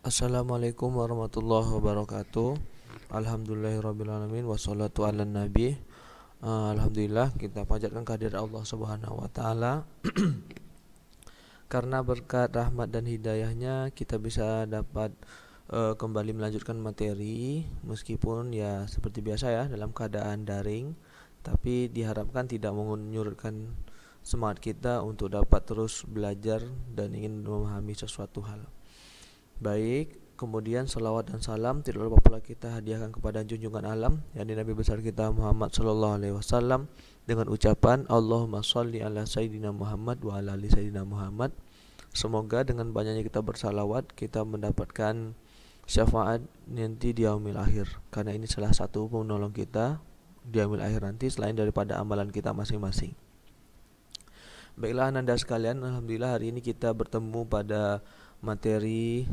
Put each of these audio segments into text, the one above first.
Assalamualaikum warahmatullahi wabarakatuh. Alhamdulillahirrabbilalamin. Wassalatu ala nabi. Alhamdulillah kita panjatkan kehadirat Allah subhanahu wa ta'ala. Karena berkat rahmat dan hidayahnya kita bisa dapat kembali melanjutkan materi. Meskipun ya seperti biasa ya dalam keadaan daring, tapi diharapkan tidak menyurutkan semangat kita untuk dapat terus belajar dan ingin memahami sesuatu hal. Baik, kemudian salawat dan salam tidak lupa pula kita hadiahkan kepada junjungan alam, yakni Nabi besar kita Muhammad sallallahu alaihi wasallam, dengan ucapan Allahumma sholli ala sayyidina Muhammad wa ala ali sayyidina Muhammad. Semoga dengan banyaknya kita bersalawat kita mendapatkan syafaat nanti di yaumil akhir, karena ini salah satu penolong kita di yaumil akhir nanti selain daripada amalan kita masing-masing. Baiklah ananda sekalian, alhamdulillah hari ini kita bertemu pada materi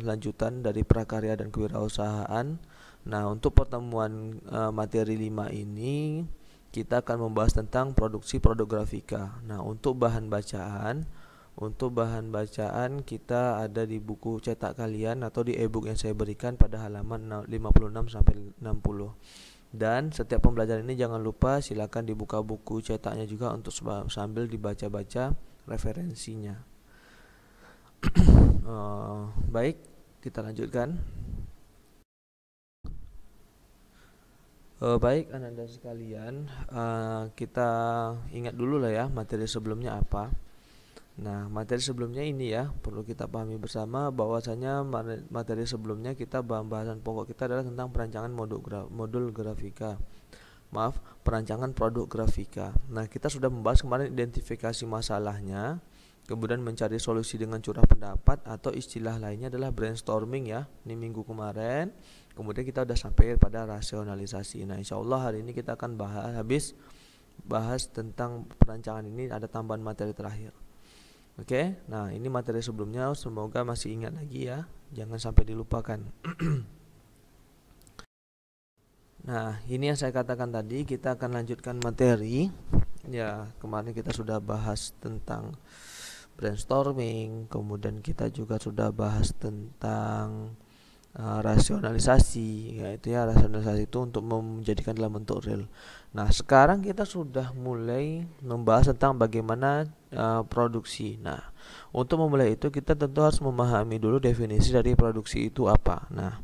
lanjutan dari prakarya dan kewirausahaan. Nah, untuk pertemuan materi 5 ini kita akan membahas tentang produksi produk grafika. Nah, untuk bahan bacaan kita ada di buku cetak kalian atau di e-book yang saya berikan pada halaman 56 sampai 60. Dan setiap pembelajaran ini jangan lupa silakan dibuka buku cetaknya juga untuk sambil dibaca-baca referensinya. Baik, kita lanjutkan. Baik ananda sekalian, kita ingat dulu lah ya materi sebelumnya apa. Nah, materi sebelumnya ini ya perlu kita pahami bersama bahwasanya materi sebelumnya bahasan pokok kita adalah tentang perancangan modul grafika. Perancangan produk grafika. Nah, kita sudah membahas kemarin identifikasi masalahnya, kemudian mencari solusi dengan curah pendapat, atau istilah lainnya adalah brainstorming ya. Ini minggu kemarin. Kemudian kita sudah sampai pada rasionalisasi. Nah, insya Allah hari ini kita akan bahas tentang perancangan ini, ada tambahan materi terakhir. Oke, nah ini materi sebelumnya, semoga masih ingat lagi ya, jangan sampai dilupakan. Nah, ini yang saya katakan tadi, kita akan lanjutkan materi. Ya, kemarin kita sudah bahas tentang brainstorming, kemudian kita juga sudah bahas tentang rasionalisasi, yaitu ya rasionalisasi itu untuk menjadikan dalam bentuk real. Nah, sekarang kita sudah mulai membahas tentang bagaimana produksi. Nah, untuk memulai itu kita tentu harus memahami dulu definisi dari produksi itu apa. Nah,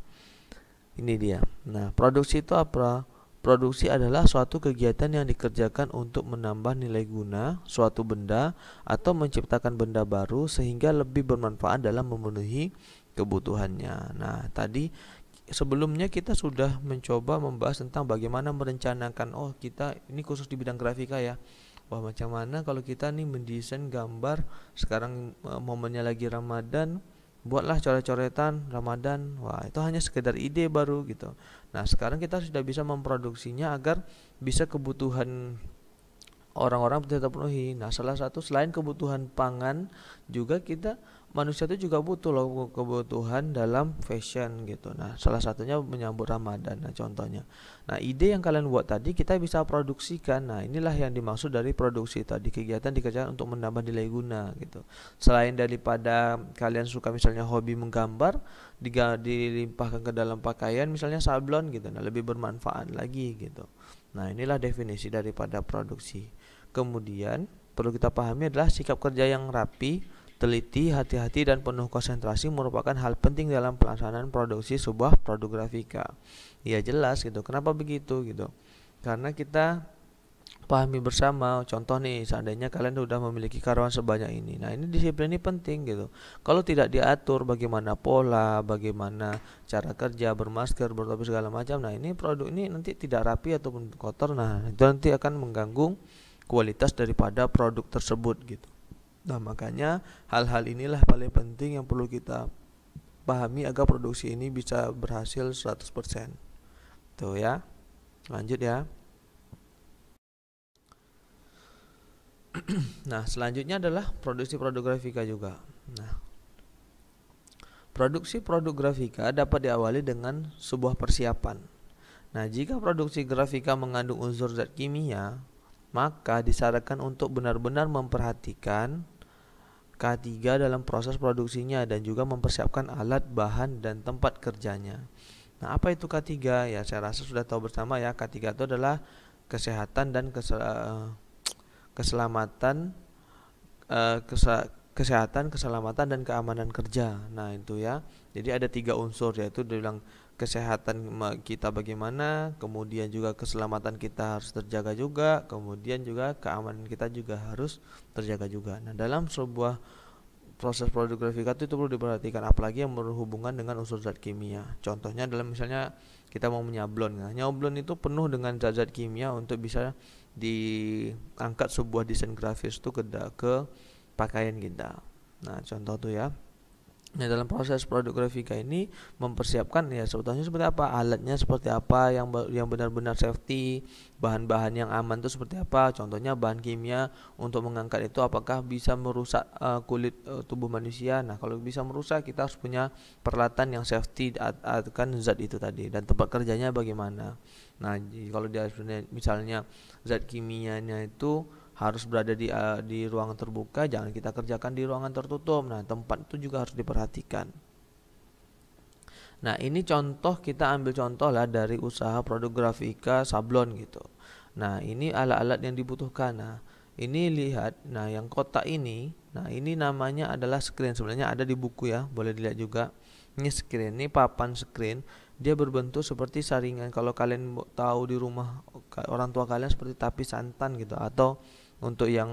ini dia. Nah, produksi itu apa? Produksi adalah suatu kegiatan yang dikerjakan untuk menambah nilai guna suatu benda atau menciptakan benda baru sehingga lebih bermanfaat dalam memenuhi kebutuhannya. Nah, tadi sebelumnya kita sudah mencoba membahas tentang bagaimana merencanakan, kita ini khusus di bidang grafika ya. Wah, macam mana kalau kita nih mendesain gambar, sekarang momennya lagi Ramadan, buatlah coret-coretan Ramadan. Wah, itu hanya sekedar ide baru gitu. Nah, sekarang kita sudah bisa memproduksinya agar bisa kebutuhan orang-orang tidak terpenuhi. Nah, salah satu selain kebutuhan pangan, juga manusia itu juga butuh loh kebutuhan dalam fashion gitu. Nah, salah satunya menyambut Ramadan. Nah, contohnya. Nah, ide yang kalian buat tadi kita bisa produksikan. Nah, inilah yang dimaksud dari produksi tadi, kegiatan dikerjakan untuk menambah nilai guna gitu. Selain daripada kalian suka misalnya hobi menggambar, dilimpahkan ke dalam pakaian misalnya sablon gitu. Nah, lebih bermanfaat lagi gitu. Nah, inilah definisi daripada produksi. Kemudian perlu kita pahami adalah sikap kerja yang rapi, teliti, hati-hati, dan penuh konsentrasi merupakan hal penting dalam pelaksanaan produksi sebuah produk grafika. Ya jelas gitu. Kenapa begitu gitu? Karena kita pahami bersama, contoh nih, seandainya kalian sudah memiliki karyawan sebanyak ini. Nah, ini disiplin ini penting gitu. Kalau tidak diatur bagaimana pola, bagaimana cara kerja, bermasker, bertopi segala macam. Nah, ini produk ini nanti tidak rapi ataupun kotor. Nah, itu nanti akan mengganggu kualitas daripada produk tersebut gitu. Nah, makanya hal-hal inilah paling penting yang perlu kita pahami agar produksi ini bisa berhasil 100%. Tuh ya. Lanjut ya. Nah, selanjutnya adalah produksi produk grafika juga. Nah, produksi produk grafika dapat diawali dengan sebuah persiapan. Nah, jika produksi grafika mengandung unsur zat kimia, maka disarankan untuk benar-benar memperhatikan K3 dalam proses produksinya dan juga mempersiapkan alat, bahan, dan tempat kerjanya. Nah, apa itu K3? Ya, saya rasa sudah tahu bersama ya. K3 itu adalah kesehatan dan keselamatan, kesehatan, keselamatan, dan keamanan kerja. Nah, itu ya. Jadi ada 3 unsur, yaitu dibilang kesehatan kita bagaimana, kemudian juga keselamatan kita harus terjaga juga, kemudian juga keamanan kita juga harus terjaga juga. Nah, dalam sebuah proses produk grafika itu perlu diperhatikan, apalagi yang berhubungan dengan unsur zat kimia. Contohnya dalam misalnya kita mau menyablon. Nah, nyablon itu penuh dengan zat-zat kimia untuk bisa diangkat sebuah desain grafis itu ke pakaian kita. Nah, contoh tuh ya. Nah, dalam proses produk grafika ini mempersiapkan ya sebetulnya seperti apa, alatnya seperti apa yang benar-benar safety, bahan-bahan yang aman itu seperti apa. Contohnya bahan kimia untuk mengangkat itu apakah bisa merusak kulit tubuh manusia. Nah, kalau bisa merusak kita harus punya peralatan yang safety akan zat itu tadi, dan tempat kerjanya bagaimana. Nah, kalau dia misalnya zat kimianya itu harus berada di ruangan terbuka, jangan kita kerjakan di ruangan tertutup. Nah, tempat itu juga harus diperhatikan. Nah, ini contoh, kita ambil contoh lah dari usaha produk grafika sablon gitu. Nah, ini alat-alat yang dibutuhkan. Nah, ini lihat, nah yang kotak ini, nah ini namanya adalah screen. Sebenarnya ada di buku ya, boleh dilihat juga. Ini screen, ini papan screen. Dia berbentuk seperti saringan. Kalau kalian tahu di rumah orang tua kalian seperti tapi santan gitu, atau untuk yang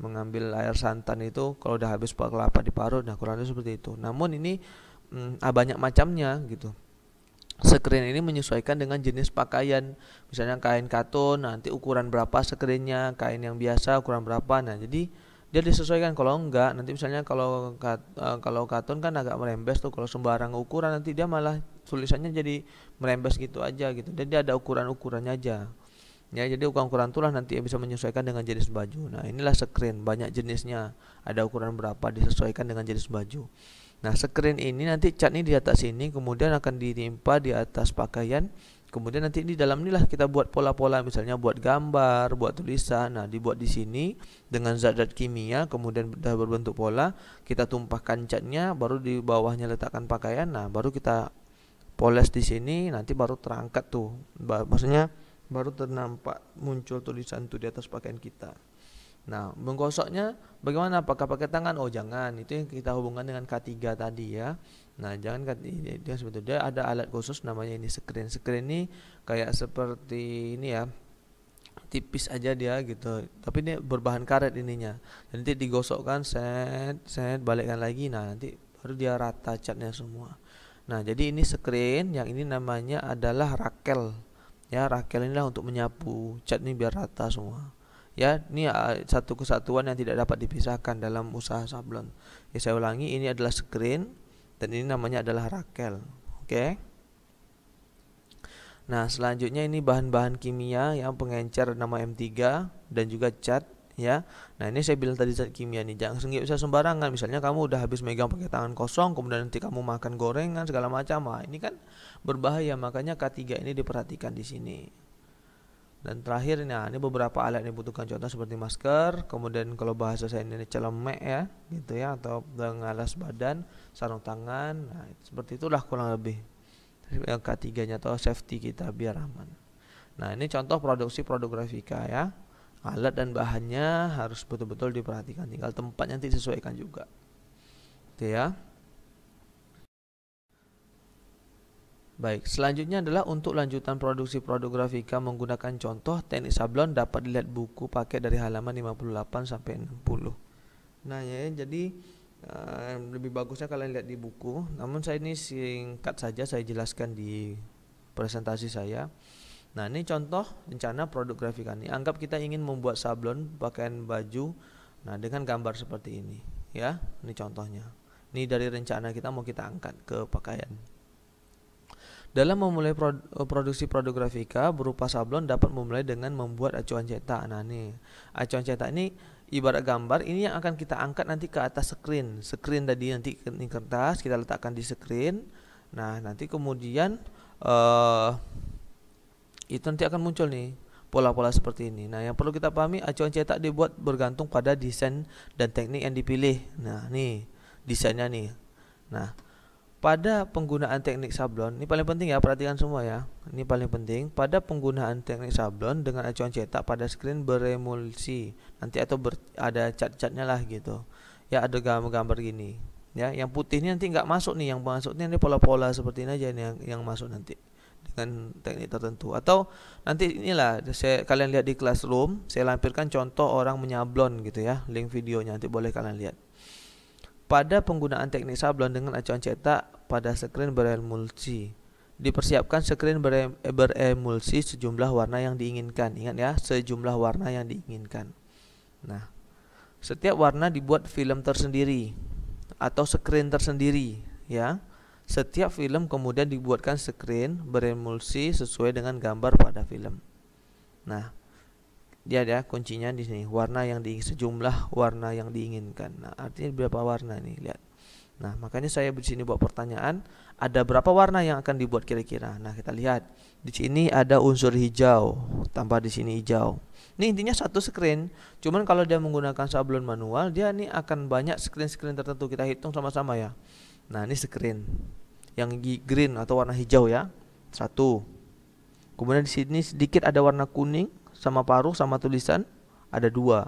mengambil air santan itu kalau udah habis kelapa diparut. Nah, kurang lebih seperti itu. Namun ini banyak macamnya gitu. Screen ini menyesuaikan dengan jenis pakaian. Misalnya kain katun, nanti ukuran berapa screennya, kain yang biasa ukuran berapa. Nah, jadi dia disesuaikan. Kalau enggak, nanti misalnya kalau katun kan agak merembes tuh. Kalau sembarang ukuran nanti dia malah tulisannya jadi merembes gitu aja gitu. Jadi ada ukuran-ukurannya aja. Ya, jadi ukuran itulah nanti bisa menyesuaikan dengan jenis baju. Nah, inilah screen, banyak jenisnya. Ada ukuran berapa disesuaikan dengan jenis baju. Nah, screen ini nanti cat ini di atas sini, kemudian akan ditimpa di atas pakaian. Kemudian nanti di dalam inilah kita buat pola-pola, misalnya buat gambar, buat tulisan. Nah, dibuat di sini dengan zat-zat kimia, kemudian sudah berbentuk pola, kita tumpahkan catnya, baru di bawahnya letakkan pakaian. Nah, baru kita poles di sini, nanti baru terangkat tuh. Maksudnya baru ternampak muncul tulisan itu di atas pakaian kita. Nah, menggosoknya bagaimana? Apakah pakai tangan? Oh, jangan. Itu yang kita hubungkan dengan K3 tadi ya. Nah, jangan dia sebetulnya ada alat khusus namanya ini screen. Screen ini kayak seperti ini ya. Tipis aja dia gitu. Tapi ini berbahan karet ininya. Nanti digosokkan, set balikkan lagi. Nah, nanti baru dia rata catnya semua. Nah, jadi ini screen, yang ini namanya adalah rakel. Ya, rakel inilah untuk menyapu cat ini biar rata semua. Ya, ini satu kesatuan yang tidak dapat dipisahkan dalam usaha sablon. Ya, saya ulangi, ini adalah screen dan ini namanya adalah rakel. Oke. Nah, selanjutnya ini bahan-bahan kimia yang pengencer nama M3 dan juga cat ya. Nah, ini saya bilang tadi zat kimia nih, jangan bisa sembarangan. Misalnya kamu udah habis megang pakai tangan kosong, kemudian nanti kamu makan gorengan segala macam. Nah, ini kan berbahaya, makanya K3 ini diperhatikan di sini. Dan terakhir, nah ini beberapa alat yang dibutuhkan, contoh seperti masker, kemudian kalau bahasa saya ini celemek ya, gitu ya, atau pengalas badan, sarung tangan. Nah, seperti itulah kurang lebih yang K3-nya atau safety kita biar aman. Nah, ini contoh produksi produk grafika ya. Alat dan bahannya harus betul-betul diperhatikan, tinggal tempatnya nanti disesuaikan juga. Oke ya. Baik, selanjutnya adalah untuk lanjutan produksi produk grafika menggunakan contoh teknik sablon dapat dilihat buku paket dari halaman 58 sampai 60. Nah, ya, jadi lebih bagusnya kalian lihat di buku. Namun saya ini singkat saja saya jelaskan di presentasi saya. Nah, ini contoh rencana produk grafika ini. Anggap kita ingin membuat sablon pakaian baju. Nah, dengan gambar seperti ini, ya. Ini contohnya. Ini dari rencana kita mau kita angkat ke pakaian. Dalam memulai produksi produk grafika berupa sablon dapat memulai dengan membuat acuan cetak. Nah, nih acuan cetak ini ibarat gambar, ini yang akan kita angkat nanti ke atas screen. Screen tadi nanti ini kertas kita letakkan di screen. Nah, nanti kemudian itu nanti akan muncul nih pola-pola seperti ini. Nah, yang perlu kita pahami, acuan cetak dibuat bergantung pada desain dan teknik yang dipilih. Nah, nih desainnya nih. Nah, pada penggunaan teknik sablon, ini paling penting ya, perhatikan semua ya. Ini paling penting, pada penggunaan teknik sablon dengan acuan cetak pada screen beremulsi. Nanti atau ada cat-catnya lah gitu. Ya, ada gambar-gambar gini. Ya, yang putih ini nanti nggak masuk nih, yang masuk ini pola-pola seperti ini aja nih yang masuk nanti dengan teknik tertentu. Atau nanti inilah kalian lihat di Classroom, saya lampirkan contoh orang menyablon gitu ya, link videonya nanti boleh kalian lihat. Pada penggunaan teknik sablon dengan acuan cetak pada screen beremulsi, dipersiapkan screen beremulsi sejumlah warna yang diinginkan. Ingat ya, sejumlah warna yang diinginkan. Nah, setiap warna dibuat film tersendiri atau screen tersendiri ya. Setiap film kemudian dibuatkan screen beremulsi sesuai dengan gambar pada film. Nah, dia ada kuncinya di sini, warna yang sejumlah warna yang diinginkan. Nah, artinya berapa warna nih, lihat. Nah, makanya saya di sini buat pertanyaan, ada berapa warna yang akan dibuat kira-kira? Nah, kita lihat. Di sini ada unsur hijau, tambah di sini hijau. Ini intinya satu screen. Cuman kalau dia menggunakan sablon manual, dia nih akan banyak screen-screen tertentu. Kita hitung sama-sama ya. Nah, ini screen yang green atau warna hijau ya. Satu. Kemudian di sini sedikit ada warna kuning sama paruh sama tulisan, ada 2.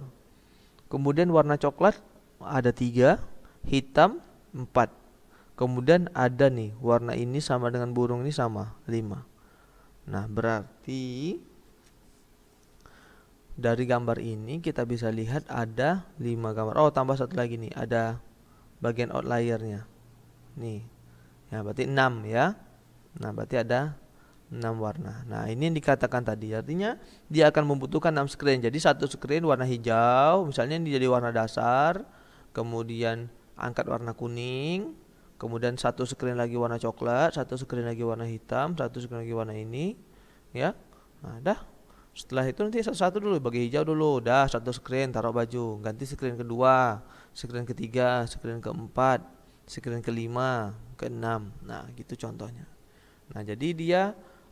Kemudian warna coklat ada 3, hitam 4. Kemudian ada nih warna ini sama dengan burung ini sama 5. Nah, berarti dari gambar ini kita bisa lihat ada 5 gambar. Oh, tambah satu lagi nih, ada bagian outliernya. Nih. Ya, berarti 6 ya. Nah, berarti ada 6 warna. Nah, ini yang dikatakan tadi, artinya dia akan membutuhkan 6 screen. Jadi satu screen warna hijau, misalnya ini jadi warna dasar, kemudian angkat warna kuning, kemudian satu screen lagi warna coklat, satu screen lagi warna hitam, satu screen lagi warna ini, ya. Nah, dah. Setelah itu nanti satu-satu dulu, bagi hijau dulu, dah satu screen taruh baju, ganti screen kedua, screen ketiga, screen keempat, screen kelima, keenam. Nah, gitu contohnya. Nah, jadi dia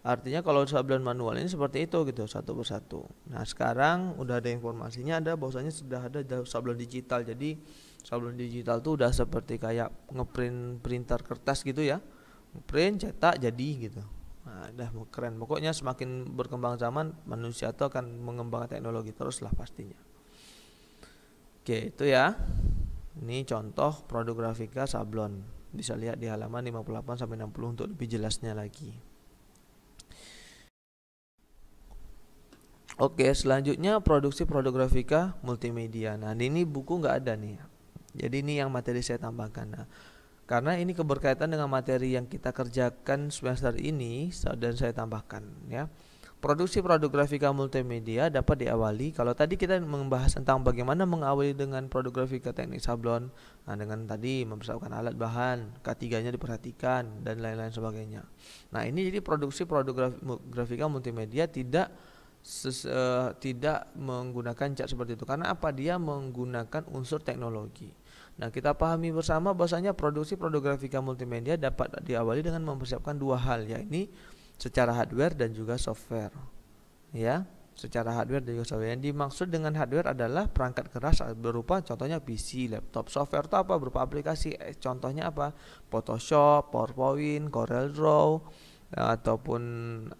artinya kalau sablon manual ini seperti itu gitu, satu persatu. Nah, sekarang udah ada informasinya, ada bahwasanya sudah ada sablon digital. Jadi sablon digital tuh udah seperti kayak ngeprint printer kertas gitu ya. Ngeprint, cetak jadi gitu. Nah, udah keren. Pokoknya semakin berkembang zaman, manusia itu akan mengembangkan teknologi terus lah pastinya. Oke, itu ya. Ini contoh produk grafika sablon. Bisa lihat di halaman 58 sampai 60 untuk lebih jelasnya lagi. Oke, selanjutnya produksi produk grafika multimedia. Nah, ini buku nggak ada nih. Jadi ini yang materi saya tambahkan. Nah, karena ini keberkaitan dengan materi yang kita kerjakan semester ini dan saya tambahkan ya. Produksi produk grafika multimedia dapat diawali. Kalau tadi kita membahas tentang bagaimana mengawali dengan produk grafika teknik sablon. Nah, dengan tadi mempersiapkan alat bahan, K3-nya diperhatikan dan lain-lain sebagainya. Nah, ini jadi produksi produk grafika multimedia tidak menggunakan cat seperti itu. Karena apa? Dia menggunakan unsur teknologi. Nah, kita pahami bersama bahwasanya produksi produk grafika multimedia dapat diawali dengan mempersiapkan 2 hal, yakni secara hardware dan juga software. Ya, secara hardware dan juga software. Yang dimaksud dengan hardware adalah perangkat keras berupa contohnya PC, laptop. Software itu apa? Berupa aplikasi. Contohnya apa? Photoshop, PowerPoint, CorelDRAW, ataupun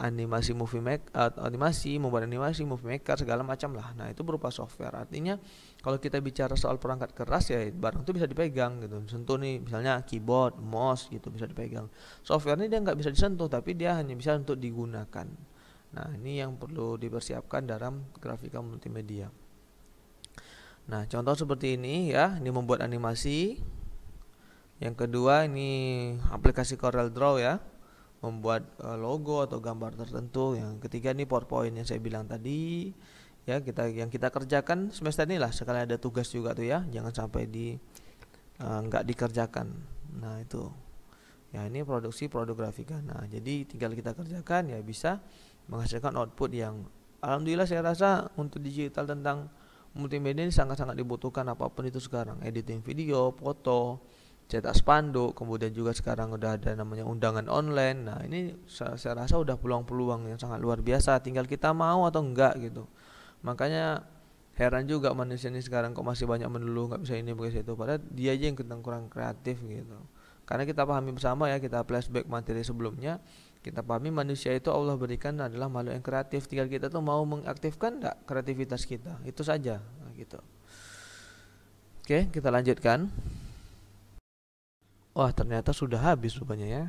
animasi membuat animasi, movie maker segala macam lah. Nah, itu berupa software. Artinya kalau kita bicara soal perangkat keras ya barang itu bisa dipegang gitu. Sentuh nih misalnya keyboard, mouse gitu bisa dipegang. Software ini dia nggak bisa disentuh tapi dia hanya bisa untuk digunakan. Nah, ini yang perlu dipersiapkan dalam grafika multimedia. Nah, contoh seperti ini ya, ini membuat animasi. Yang kedua ini aplikasi CorelDRAW ya, membuat logo atau gambar tertentu. Yang ketiga ini PowerPoint yang saya bilang tadi ya, yang kita kerjakan semester ini lah, sekali ada tugas juga tuh ya, jangan sampai nggak dikerjakan. Nah, itu ya, ini produksi produk grafika. Nah, jadi tinggal kita kerjakan ya, bisa menghasilkan output yang alhamdulillah saya rasa untuk digital tentang multimedia ini sangat-sangat dibutuhkan apapun itu sekarang, editing video, foto, cetak spanduk, kemudian juga sekarang udah ada namanya undangan online. Nah, ini saya rasa udah peluang-peluang yang sangat luar biasa, tinggal kita mau atau enggak gitu. Makanya heran juga manusia ini sekarang kok masih banyak mengeluh nggak bisa ini bisa itu, padahal dia aja yang kurang kreatif gitu. Karena kita pahami bersama ya, kita flashback materi sebelumnya, kita pahami manusia itu Allah berikan adalah makhluk yang kreatif, tinggal kita tuh mau mengaktifkan enggak kreativitas kita, itu saja. Nah, gitu. Oke, kita lanjutkan. Wah, ternyata sudah habis rupanya ya.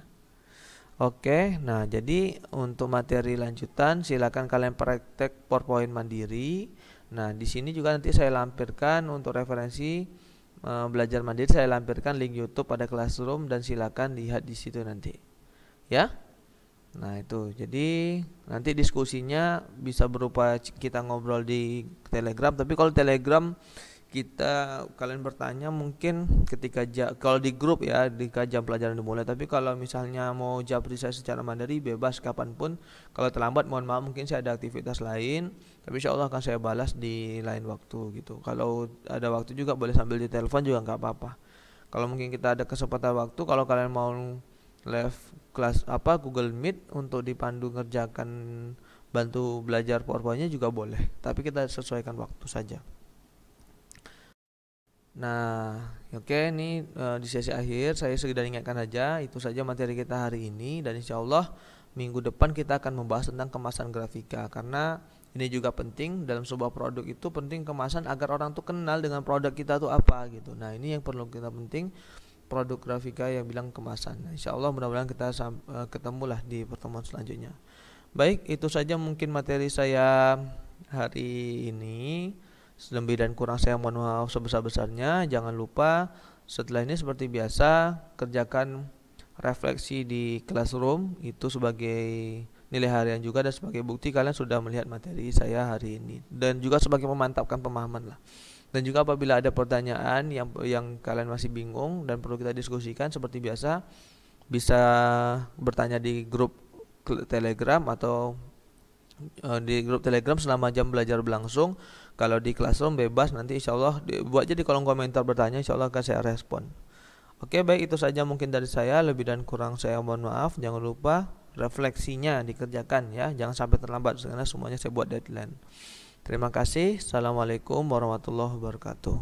Oke, nah jadi untuk materi lanjutan silakan kalian praktek PowerPoint mandiri. Nah, di sini juga nanti saya lampirkan untuk referensi belajar mandiri, saya lampirkan link YouTube pada Classroom dan silakan lihat di situ nanti. Ya. Nah, itu. Jadi nanti diskusinya bisa berupa kita ngobrol di Telegram, tapi kalau Telegram kalian bertanya mungkin ketika kalau di grup ya, di jam pelajaran dimulai, tapi kalau misalnya mau japri saya secara mandiri bebas kapanpun. Kalau terlambat mohon maaf, mungkin saya ada aktivitas lain, tapi insya Allah akan saya balas di lain waktu gitu. Kalau ada waktu juga boleh sambil di telepon juga nggak apa-apa. Kalau mungkin kita ada kesempatan waktu, kalau kalian mau live kelas Google Meet untuk dipandu ngerjakan, bantu belajar PowerPoint-nya juga boleh, tapi kita sesuaikan waktu saja. Nah, oke, ini di sesi akhir saya sekedar ingatkan aja, itu saja materi kita hari ini, dan insya Allah minggu depan kita akan membahas tentang kemasan grafika, karena ini juga penting dalam sebuah produk, itu penting kemasan agar orang tuh kenal dengan produk kita tuh apa gitu. Nah, ini yang perlu kita penting, produk grafika yang bilang kemasan. Nah, insya Allah mudah-mudahan kita ketemulah di pertemuan selanjutnya. Baik, itu saja mungkin materi saya hari ini. Lebih dan kurang saya mohon maaf sebesar-besarnya. Jangan lupa setelah ini seperti biasa kerjakan refleksi di Classroom, itu sebagai nilai harian juga dan sebagai bukti kalian sudah melihat materi saya hari ini, dan juga sebagai memantapkan pemahaman lah. Dan juga apabila ada pertanyaan yang kalian masih bingung dan perlu kita diskusikan, seperti biasa bisa bertanya di grup Telegram atau di grup Telegram selama jam belajar berlangsung. Kalau di Classroom bebas, nanti insya Allah buat aja di kolom komentar bertanya, insya Allah akan saya respon. Oke, baik, itu saja mungkin dari saya, lebih dan kurang saya mohon maaf. Jangan lupa refleksinya dikerjakan ya, jangan sampai terlambat karena semuanya saya buat deadline. Terima kasih. Assalamualaikum warahmatullahi wabarakatuh.